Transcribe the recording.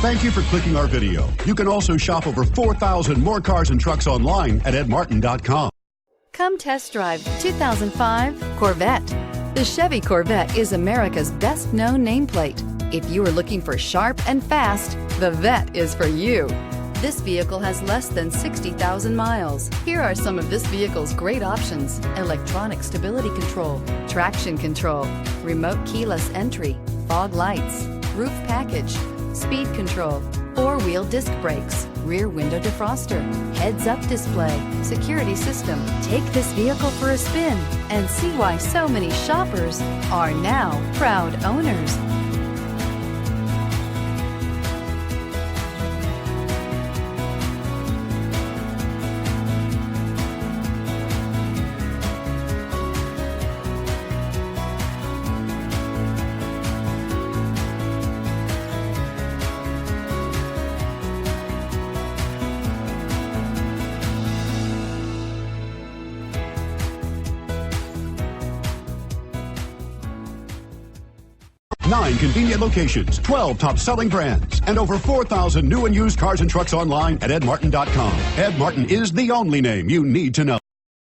Thank you for clicking our video. You can also shop over 4,000 more cars and trucks online at edmartin.com. Come test drive 2005 Corvette. The Chevy Corvette is America's best-known nameplate. If you are looking for sharp and fast, the Vette is for you. This vehicle has less than 60,000 miles. Here are some of this vehicle's great options: electronic stability control, traction control, remote keyless entry, fog lights, roof package, speed control, four-wheel disc brakes, rear window defroster, heads-up display, security system. Take this vehicle for a spin and see why so many shoppers are now proud owners. Nine convenient locations, 12 top-selling brands, and over 4,000 new and used cars and trucks online at edmartin.com. Ed Martin is the only name you need to know.